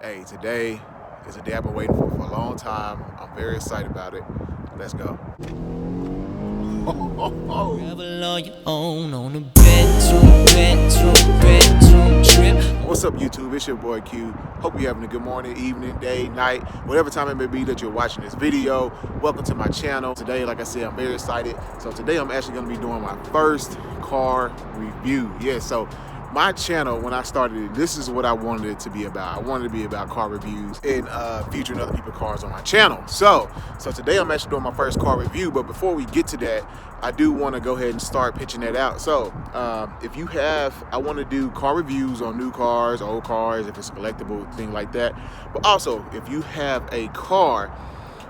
Hey, today is a day I've been waiting for a long time. I'm very excited about it. Let's go. Travel on your own on a bedroom trip. What's up, YouTube? It's your boy Q. Hope you're having a good morning, evening, day, night, whatever time it may be that you're watching this video. Welcome to my channel. Today, like I said, I'm very excited. So today I'm actually going to be doing my first car review. Yeah, so my channel, when I started it, this is what I wanted it to be about. I wanted it to be about car reviews and featuring other people's cars on my channel. So today I'm actually doing my first car review, but before we get to that, I do want to go ahead and start pitching that out. So if you have, I want to do car reviews on new cars, old cars, if it's a collectible, thing like that. But also, if you have a car,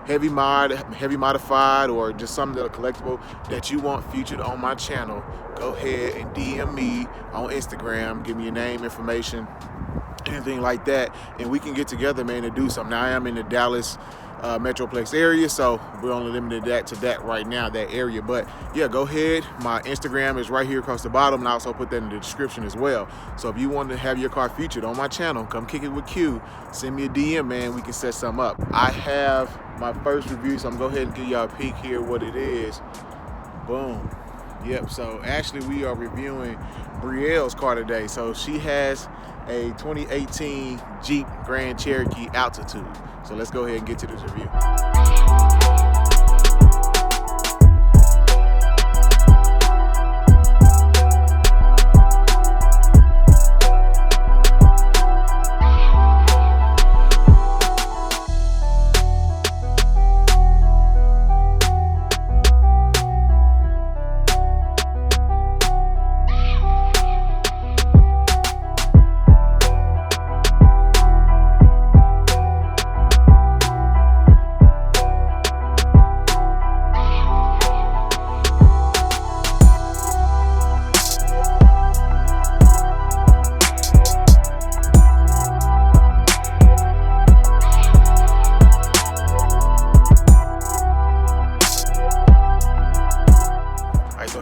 heavy modified, or just something that are collectible that you want featured on my channel, go ahead and DM me on Instagram. Give me your name, information, anything like that, and we can get together, man, and do something. Now, I am in the Dallas Metroplex area, so we're only limited to that right now, that area. But yeah, go ahead. My Instagram is right here across the bottom, and I also put that in the description as well. So if you want to have your car featured on my channel, come kick it with Q. Send me a DM, man. We can set something up. I have my first review, so I'm going to go ahead and give y'all a peek here what it is. Boom. Yep, so actually we are reviewing Brielle's car today. So she has a 2018 Jeep Grand Cherokee Altitude. So let's go ahead and get to this review.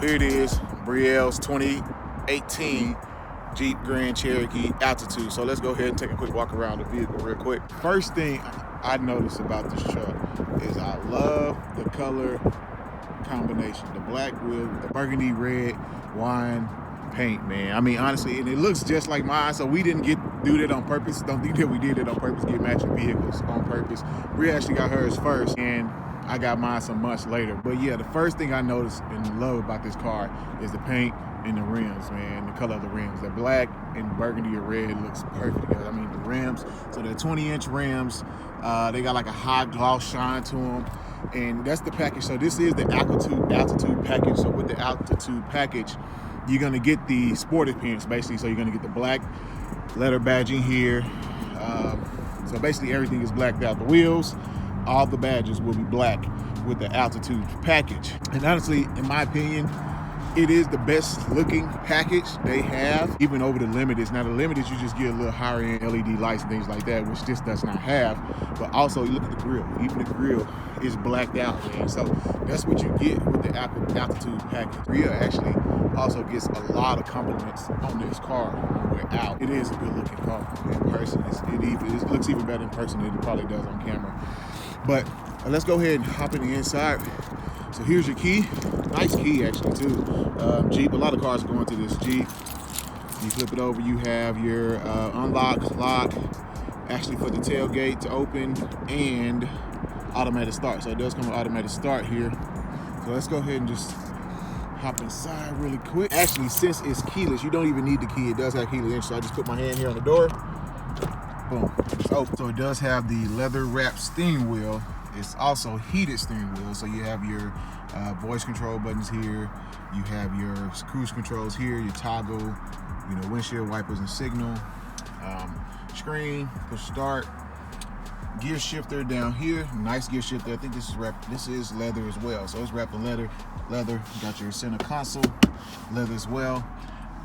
Here it is, Brielle's 2018 Jeep Grand Cherokee Altitude. So let's go ahead and take a quick walk around the vehicle real quick. First thing I noticed about this truck is I love the color combination. The black with the burgundy red wine paint, man. I mean, honestly, and it looks just like mine, so we didn't do that on purpose. Don't think that we did it on purpose, get matching vehicles on purpose. We actually got hers first, and I got mine some months later. But yeah, the first thing I noticed and love about this car is the paint and the rims, man. The color of the rims. The black and burgundy or red looks perfect together. I mean, the rims, so they're 20-inch rims. They got like a high gloss shine to them. And that's the package. So this is the altitude package. So with the altitude package, you're gonna get the sport appearance, basically. So you're gonna get the black letter badging here. So basically everything is blacked out. The wheels, all the badges will be black with the altitude package. And honestly, in my opinion, it is the best looking package they have, even over the Limiteds. Now the Limiteds, you just get a little higher end LED lights and things like that, which this does not have. But also, you look at the grill. Even the grill is blacked out, man. So that's what you get with the altitude package. Brielle actually also gets a lot of compliments on this car when we're out. It is a good looking car in person. It looks even better in person than it probably does on camera. But let's go ahead and hop in the inside. So here's your key. Nice key, actually, too. Jeep, a lot of cars are going to this Jeep. You flip it over, you have your unlock, lock, actually for the tailgate to open, and automatic start. So it does come with automatic start here. So let's go ahead and just hop inside really quick. Actually, since it's keyless, you don't even need the key. It does have keyless entry. So I just put my hand here on the door. Boom, it's open. So it does have the leather wrapped steering wheel. It's also heated steering wheel. So you have your voice control buttons here. You have your cruise controls here, your toggle, windshield wipers and signal, screen, push start, gear shifter down here. Nice gear shifter. I think this is wrapped. This is leather as well. So it's wrapped in leather. You got your center console, leather as well.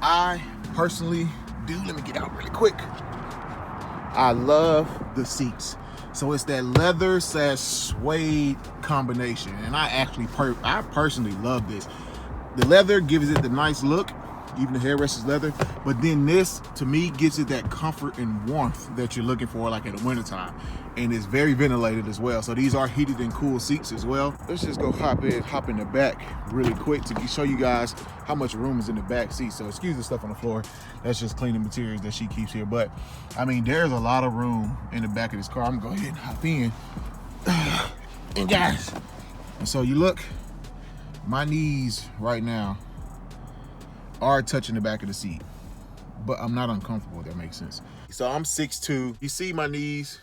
I personally do. Let me get out really quick. I love the seats. So it's that leather / suede combination, and I personally love this. The leather gives it the nice look, Even the headrest is leather. But then this, to me, gives it that comfort and warmth that you're looking for, like in the wintertime. And it's very ventilated as well. So these are heated and cool seats as well. Let's just go hop in the back really quick to show you guys how much room is in the back seat. So excuse the stuff on the floor. That's just cleaning materials that she keeps here. But I mean, there's a lot of room in the back of this car. I'm gonna go ahead and hop in. And guys, and so you look, my knees right now are touching the back of the seat, but I'm not uncomfortable, if that makes sense. So I'm 6'2". You see my knees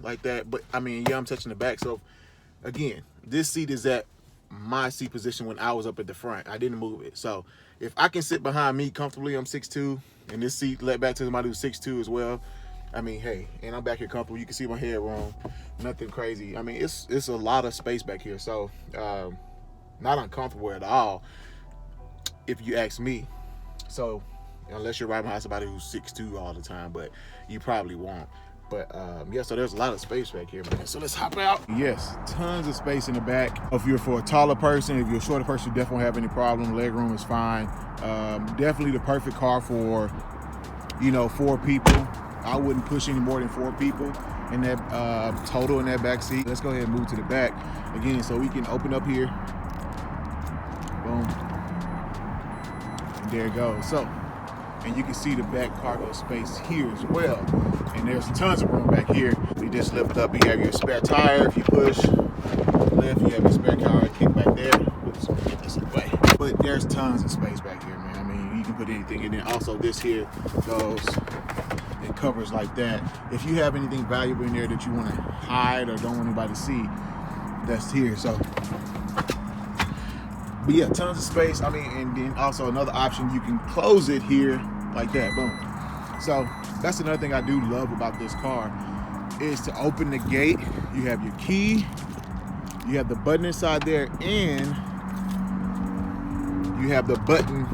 like that, but I mean, yeah, I'm touching the back. So again, this seat is at my seat position when I was up at the front. I didn't move it. So if I can sit behind me comfortably, I'm 6'2", and this seat let back to somebody who's 6'2" as well. I mean, hey, and I'm back here comfortable. You can see my headroom, nothing crazy. I mean, it's a lot of space back here. So not uncomfortable at all, if you ask me. So unless you're right behind somebody who's 6'2" all the time, but you probably won't. But yeah, so there's a lot of space back here, man. So let's hop out. Yes, tons of space in the back. If you're for a taller person, if you're a shorter person, you definitely won't have any problem. Leg room is fine. Definitely the perfect car for, 4 people. I wouldn't push any more than 4 people in that total in that back seat. Let's go ahead and move to the back again, so we can open up here. Boom. And there it goes. So, and you can see the back cargo space here as well. And there's tons of room back here. We just lift up. You have your spare tire. If you push, lift, you have your spare tire kick back there. Oops, get this away. But there's tons of space back here, man. I mean, you can put anything in there. Also, this here goes, it covers like that. If you have anything valuable in there that you want to hide or don't want anybody to see, that's here. So, but yeah, tons of space. I mean, and then also another option, you can close it here like that. Boom. So that's another thing I do love about this car, is to open the gate. You have your key, you have the button inside there, and you have the button,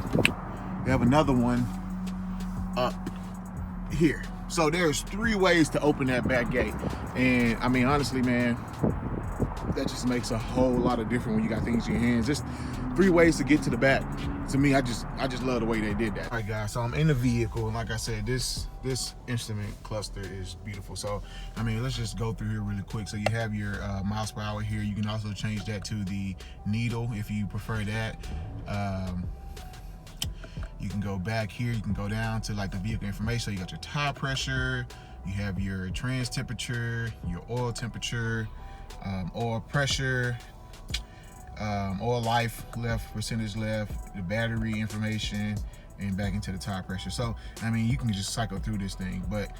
you have another one up here. So there's 3 ways to open that back gate. And I mean, honestly, man, that just makes a whole lot of difference when you got things in your hands. Just 3 ways to get to the back. To me, I just love the way they did that. All right, guys, so I'm in the vehicle. And like I said, this instrument cluster is beautiful. So, I mean, let's just go through here really quick. So you have your miles per hour here. You can also change that to the needle if you prefer that. You can go back here. You can go down to like the vehicle information. So you got your tire pressure. You have your trans temperature, your oil temperature, oil pressure, oil life left, percentage left, the battery information, and back into the tire pressure. So I mean, you can just cycle through this thing. But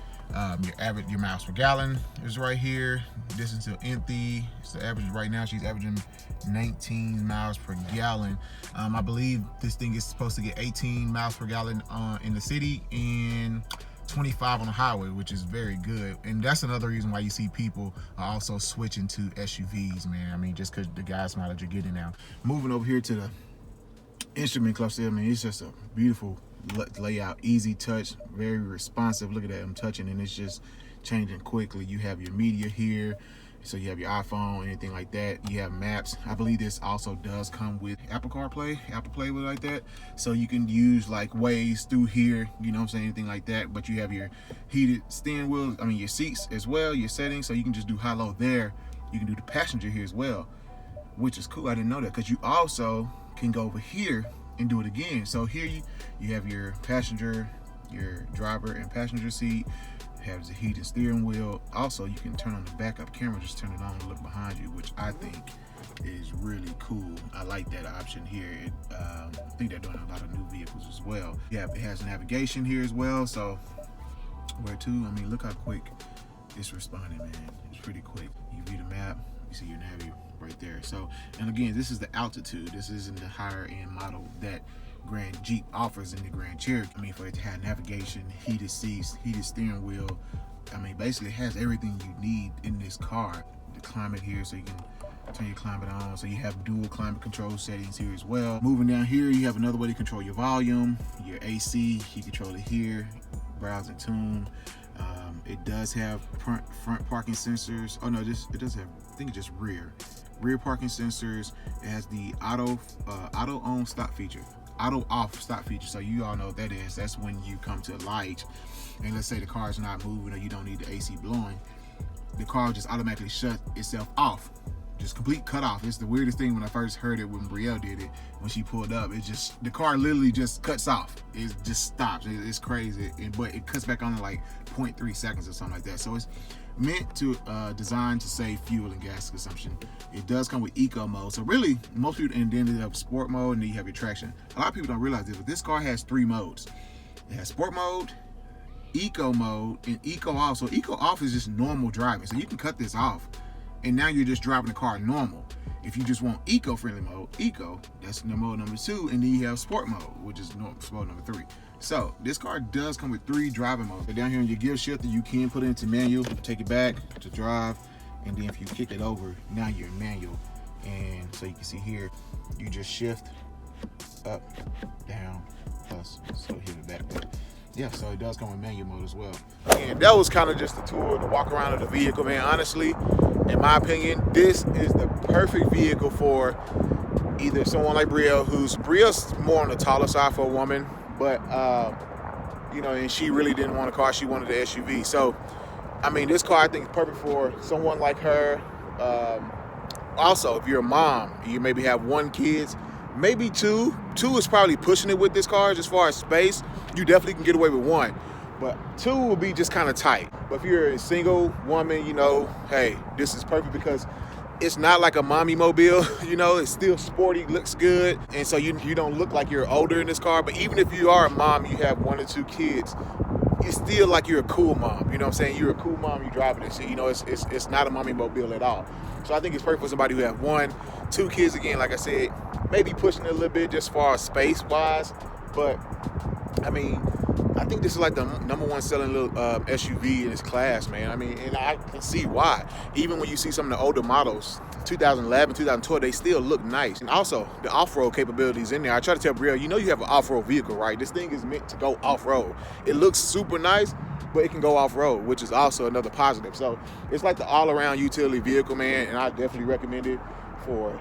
your miles per gallon is right here. Distance to empty, it's the average right now. She's averaging 19 miles per gallon. I believe this thing is supposed to get 18 miles per gallon in the city and 25 on the highway, which is very good. And that's another reason why you see people are also switching to SUVs, man. I mean, just because the gas mileage you're getting now. Moving over here to the instrument cluster, I mean, it's just a beautiful layout, easy touch, very responsive. Look at that, I'm touching and it's just changing quickly. You have your media here, so you have your iPhone, anything like that. You have maps. I believe this also does come with Apple CarPlay, Apple Play with like that. So you can use like Waze through here, you know what I'm saying, anything like that. But you have your heated steering wheel, I mean your seats as well, your settings. So you can just do high-low there. You can do the passenger here as well, which is cool. I didn't know that, because you also can go over here and do it again. So here you have your passenger, your driver and passenger seat. Has the heated steering wheel. Also, you can turn on the backup camera, just turn it on and look behind you, which I think is really cool. I like that option here. I think they're doing a lot of new vehicles as well. Yeah, it has navigation here as well. So where to? I mean, look how quick it's responding, man. It's pretty quick. You view the map, you see your nav right there. So, and again, this is the altitude. This isn't the higher end model that Grand Jeep offers in the Grand Cherokee. I mean, for it to have navigation, heated seats, heated steering wheel, I mean, basically it has everything you need in this car. The climate here, so you can turn your climate on. So you have dual climate control settings here as well. Moving down here, you have another way to control your volume, your AC, you control it here, browse and tune. It does have front parking sensors. Oh no, it does have, I think it's just rear parking sensors. It has the auto on stop feature. auto off stop feature. So you all know what that is. That's when you come to a light and let's say the car is not moving or you don't need the AC blowing, the car will just automatically shut itself off. Just complete cut off. It's the weirdest thing when I first heard it when Brielle did it. When she pulled up, it just, the car literally just cuts off. It just stops. It's crazy. But it cuts back on in like 0.3 seconds or something like that. So it's meant to designed to save fuel and gas consumption. It does come with eco mode. So really, most people, and then they have sport mode and then you have your traction. A lot of people don't realize this, but this car has 3 modes. It has sport mode, eco mode, and eco off. So eco off is just normal driving. So you can cut this off and now you're just driving the car normal. If you just want eco-friendly mode, eco, that's the mode number 2, and then you have sport mode, which is mode number 3. So this car does come with 3 driving modes. So down here in your gear shifter, you can put it into manual, take it back to drive, and then if you kick it over, now you're in manual. And so you can see here, you just shift up, down, plus, so hit it back. Yeah, so it does come with manual mode as well. And that was kind of just a tour to walk around of the vehicle, man. Honestly, in my opinion, this is the perfect vehicle for either someone like Brielle's more on the taller side for a woman, but you know, and she really didn't want a car, she wanted the SUV. So, I mean, this car I think is perfect for someone like her. Also, if you're a mom, you maybe have 1 kid, maybe 2. 2 is probably pushing it with this car as far as space. You definitely can get away with 1, but 2 will be just kind of tight. But if you're a single woman, you know, hey, this is perfect because it's not like a mommy mobile, you know, it's still sporty, looks good. And so you don't look like you're older in this car, but even if you are a mom, you have 1 or 2 kids, it's still like you're a cool mom, you know what I'm saying? You're a cool mom, you driving this shit, you know, it's not a mommy mobile at all. So I think it's perfect for somebody who have 1, 2 kids, again, like I said, maybe pushing it a little bit just as far as space-wise, but I mean, I think this is like the number 1 selling little SUV in its class, man. I mean, and I can see why. Even when you see some of the older models, 2011, 2012, they still look nice. And also, the off-road capabilities in there. I try to tell Brielle, you know you have an off-road vehicle, right? This thing is meant to go off-road. It looks super nice, but it can go off-road, which is also another positive. So it's like the all-around utility vehicle, man, and I definitely recommend it for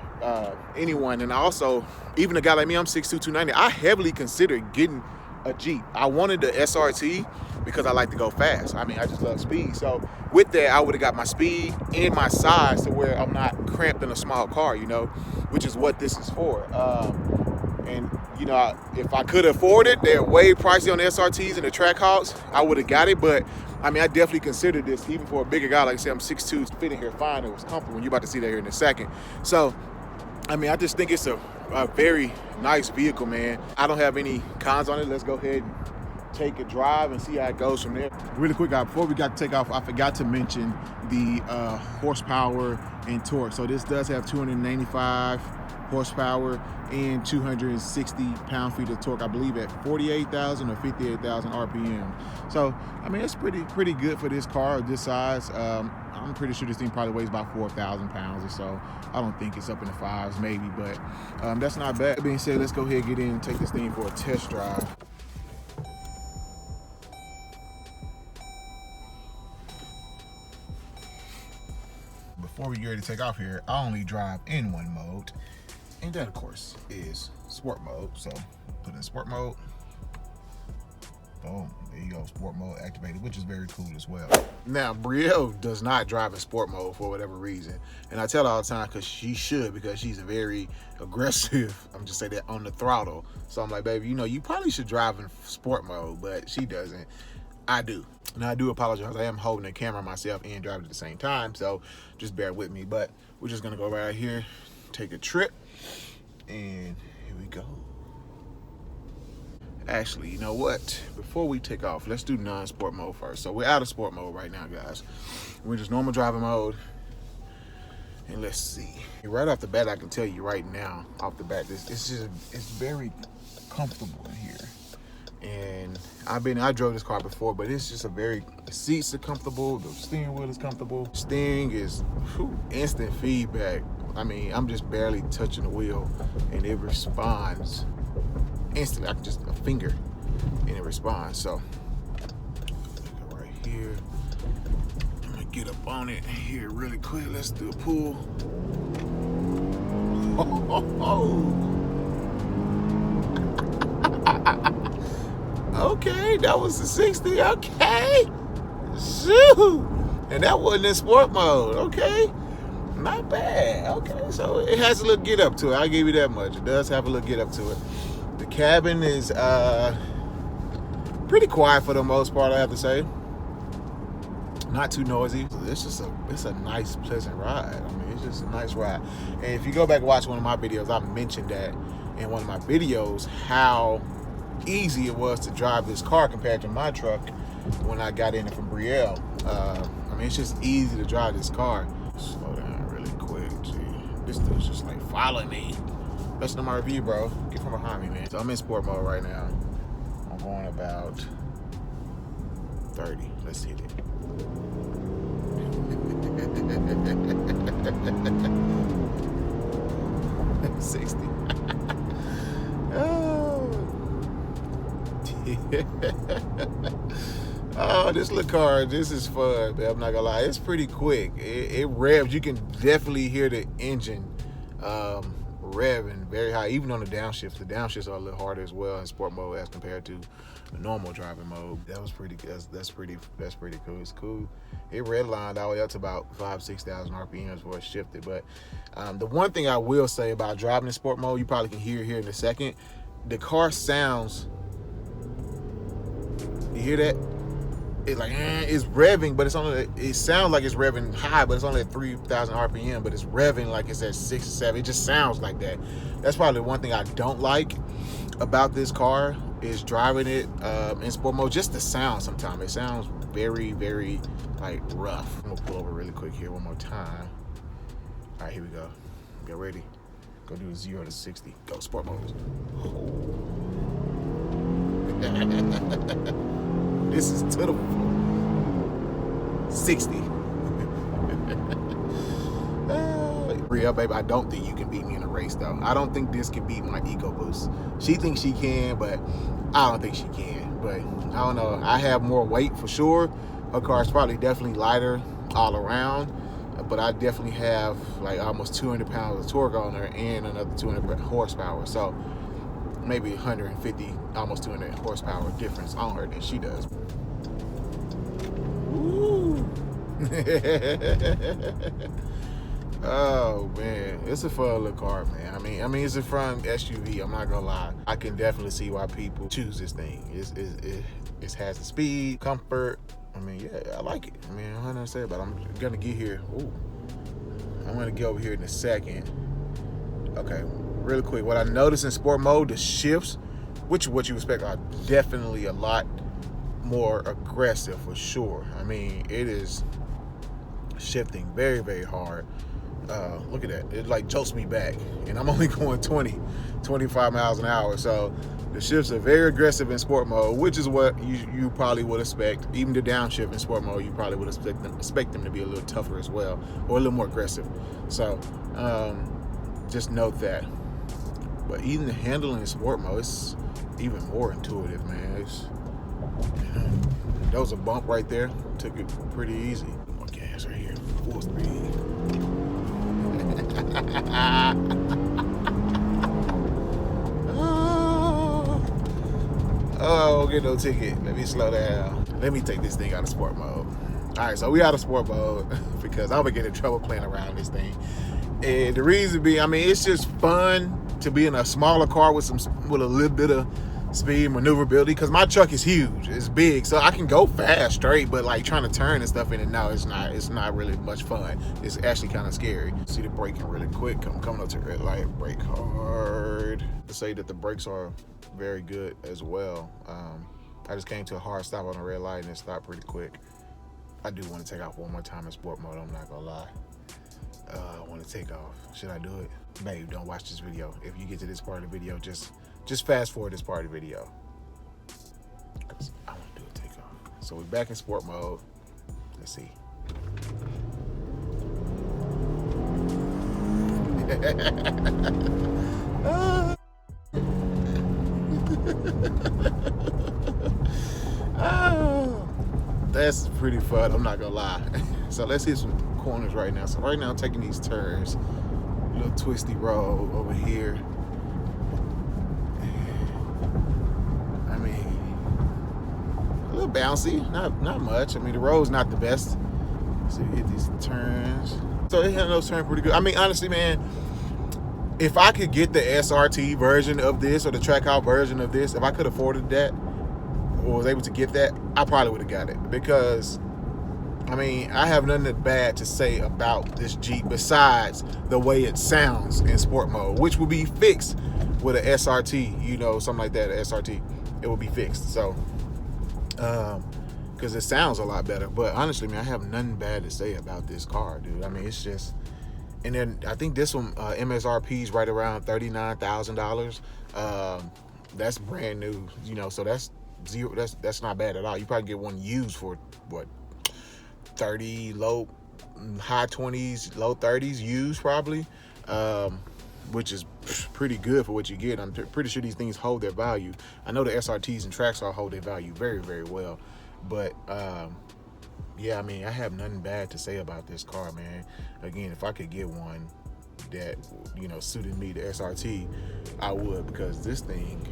anyone. And also, even a guy like me, I'm 6'2", 290, I heavily considered getting a Jeep. I wanted the SRT because I like to go fast. I mean, I just love speed. So with that, I would have got my speed and my size to where I'm not cramped in a small car, you know, which is what this is for. And, you know, if I could afford it, they're way pricey on the SRTs and the Trackhawks, I would have got it. But, I mean, I definitely considered this, even for a bigger guy. Like I said, I'm 6'2", fitting here fine. It was comfortable. And you're about to see that here in a second. So, I mean, I just think it's a very nice vehicle, man. I don't have any cons on it. Let's go ahead and take a drive and see how it goes from there. Really quick, guys, before we got to take off, I forgot to mention the horsepower and torque. So this does have 295 horsepower and 260 pound-feet of torque, I believe at 48,000 or 58,000 RPM. So, I mean, it's pretty good for this car of this size. I'm pretty sure this thing probably weighs about 4,000 pounds or so. I don't think it's up in the 5s maybe, but that's not bad. That being said, let's go ahead and get in and take this thing for a test drive. Before we get ready to take off here, I only drive in 1 mode, and that of course is sport mode. So put in sport mode. Boom, there you go, sport mode activated, which is very cool as well. Now, Brielle does not drive in sport mode for whatever reason. And I tell her all the time because she should, because she's a very aggressive, I'm just saying that, on the throttle. So I'm like, baby, you know, you probably should drive in sport mode, but she doesn't. I do. Now, I do apologize. I am holding the camera myself and driving at the same time, so just bear with me. But we're just gonna go right here, take a trip, and here we go. Actually, you know what? Before we take off, let's do non-sport mode first. So we're out of sport mode right now, guys. We're just normal driving mode. And let's see. Right off the bat, I can tell you right now, off the bat, it's very comfortable in here. And I drove this car before, but it's just the seats are comfortable, the steering wheel is comfortable. Steering is instant feedback. I mean, I'm just barely touching the wheel and it responds instantly. I can just a finger and it responds. So go right here. I'm gonna get up on it here really quick. Let's do a pull. Okay, that was the 60. Okay. Shoo. And that wasn't in sport mode. Okay. Not bad. Okay, so it has a little get up to it. I'll give you that much. It does have a little get up to it. The cabin is pretty quiet for the most part, I have to say. Not too noisy. It's a nice, pleasant ride. I mean, it's just a nice ride. And if you go back and watch one of my videos, I mentioned that in one of my videos how easy it was to drive this car compared to my truck when I got in it from Brielle. I mean, it's just easy to drive this car. Slow down really quick. Gee, this dude's just like following me. That's not my review, bro. Get from behind me, man. So I'm in sport mode right now. I'm going about 30. Let's hit it. 60. Oh. Oh, this little car, this is fun, man. I'm not gonna lie, it's pretty quick. It revs. You can definitely hear the engine revving very high, even on the downshifts. The downshifts are a little harder as well in sport mode as compared to the normal driving mode. That was pretty. That's pretty cool. It's cool. It redlined all the way up to about 5,000-6,000 RPMs before it shifted. But the one thing I will say about driving in sport mode, you probably can hear here in a second. The car sounds. You hear that? It's like it's revving, but it sounds like it's revving high, but it's only at 3,000 RPM, but it's revving like it's at 6 or 7. It just sounds like that. That's probably the one thing I don't like about this car is driving it in sport mode. Just the sound sometimes. It sounds very, very like rough. I'm gonna pull over really quick here one more time. All right, here we go. Get ready. Go do a 0 to 60. Go sport mode. This is to the 60. Real baby, I don't think you can beat me in a race though. I don't think this can beat my EcoBoost. She thinks she can, but I don't think she can. But I don't know. I have more weight for sure. Her car's probably definitely lighter all around, but I definitely have like almost 200 pounds of torque on her and another 200 horsepower. So maybe 150, almost 200 horsepower difference on her than she does. Ooh. Oh man, it's a fun little car, man. I mean, it's a fun SUV. I'm not gonna lie. I can definitely see why people choose this thing. It has the speed, comfort. I mean, yeah, I like it. I mean, I don't know what to say about it. I'm gonna get here. Ooh, I'm gonna get over here in a second. Okay. Real quick, what I noticed in sport mode, the shifts, which is what you expect, are definitely a lot more aggressive for sure. I mean, it is shifting very, very hard. Look at that. It like jolts me back, and I'm only going 25 miles an hour. So the shifts are very aggressive in sport mode, which is what you probably would expect. Even the downshift in sport mode, you probably would expect them to be a little tougher as well, or a little more aggressive. So just note that. But even the handling in sport mode, it's even more intuitive, man. That was a bump right there. Took it pretty easy. More gas right here. Full speed. Oh, get no ticket. Let me slow down. Let me take this thing out of sport mode. All right, so we out of sport mode because I'm gonna get in trouble playing around this thing. And the reason being, I mean, it's just fun to be in a smaller car with a little bit of speed, maneuverability, because my truck is huge, it's big, so I can go fast straight, but like trying to turn and stuff in it, no, it's not really much fun. It's actually kind of scary. See the braking really quick. I'm coming up to red light, brake hard. To say that the brakes are very good as well. I just came to a hard stop on a red light and it stopped pretty quick. I do want to take off one more time in sport mode, I'm not gonna lie. I want to take off. Should I do it? Babe, don't watch this video. If you get to this part of the video, just fast forward this part of the video. Because I want to do a takeoff. So we're back in sport mode. Let's see. That's pretty fun, I'm not gonna lie. So let's hit some corners right now. So right now I'm taking these turns. A little twisty road over here. little bouncy, not much. I mean, the road's not the best. So you hit these turns. So it handles those turns pretty good. I mean, honestly, man, if I could get the SRT version of this or the Trackhouse version of this, if I could afforded that or was able to get that, I probably would have got it. Because, I mean, I have nothing bad to say about this Jeep besides the way it sounds in sport mode, which will be fixed with an SRT, you know, something like that, an SRT. It will be fixed. So, because it sounds a lot better. But honestly, man, I have nothing bad to say about this car, dude. I mean, it's just, and then I think this one MSRP is right around $39,000. That's brand new, you know, so that's zero. That's not bad at all. You probably get one used for what, 30, high 20s, low 30s used probably, which is pretty good for what you get. I'm pretty sure these things hold their value. I know the SRTs and Trackhouse hold their value very, very well. But yeah, I mean, I have nothing bad to say about this car, man. Again, if I could get one that, you know, suited me, the SRT, I would, because this thing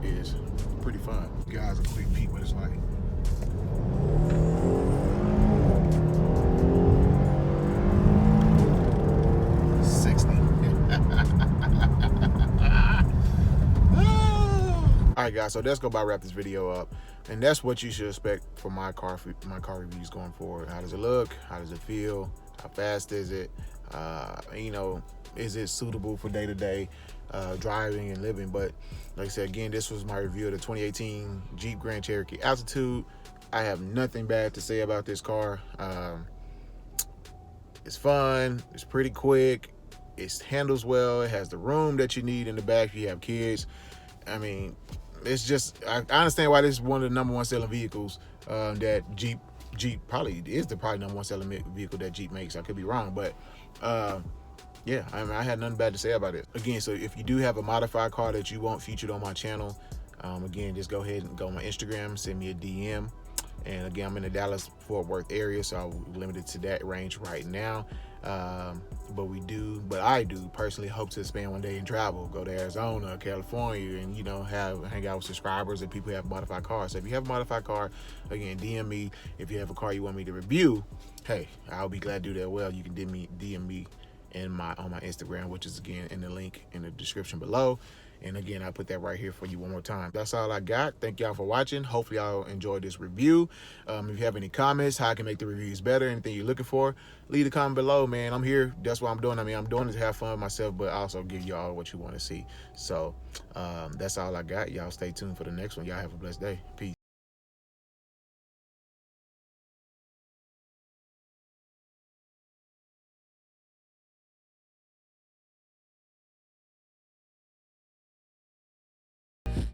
is pretty fun. Guys, a quick peek what it's like. All right, guys, so let's go by wrap this video up, and that's what you should expect from my car reviews going forward. How does it look? How does it feel? How fast is it? You know, is it suitable for day-to-day driving and living? But like I said, again, this was my review of the 2018 Jeep Grand Cherokee Altitude. I have nothing bad to say about this car. It's fun. It's pretty quick. It handles well. It has the room that you need in the back if you have kids. I mean, it's just, I understand why this is one of the #1 selling vehicles that Jeep probably is the #1 selling vehicle that Jeep makes. I could be wrong, but yeah, I mean, I had nothing bad to say about it. Again, so if you do have a modified car that you want featured on my channel, again, just go ahead and go on my Instagram, send me a DM. And again, I'm in the Dallas-Fort Worth area, so I'm limited to that range right now. But I do personally hope to expand one day and travel, go to Arizona, California, and, you know, hang out with subscribers and people who have modified cars. So if you have a modified car, again, DM me. If you have a car you want me to review, hey, I'll be glad to do that. Well, you can DM me on my Instagram, which is again in the link in the description below. And again, I put that right here for you one more time. That's all I got. Thank y'all for watching. Hopefully y'all enjoyed this review. If you have any comments, how I can make the reviews better, anything you're looking for, leave a comment below, man. I'm here. That's what I'm doing. I mean, I'm doing it to have fun with myself, but also give y'all what you want to see. So that's all I got. Y'all stay tuned for the next one. Y'all have a blessed day. Peace.